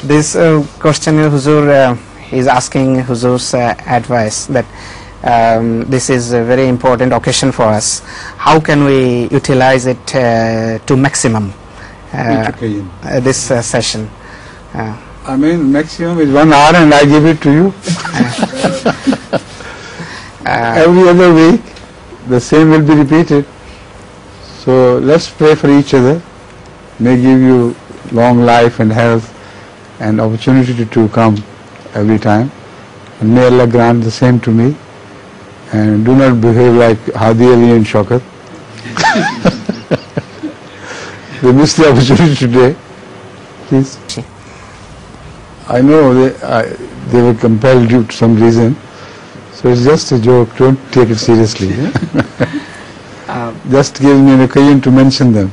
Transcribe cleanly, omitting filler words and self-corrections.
This question, Huzur, is asking Huzur's advice that this is a very important occasion for us. How can we utilize it to maximum this session? I mean, maximum is 1 hour and I give it to you. Every other week, the same will be repeated. So let's pray for each other. May give you long life and health and opportunity to come every time. And may Allah grant the same to me. And do not behave like Hadi Ali and Shaukat. They missed the opportunity today. Please. I know they were compelled due to some reason. So it's just a joke. Don't take it seriously. Just give me an occasion to mention them.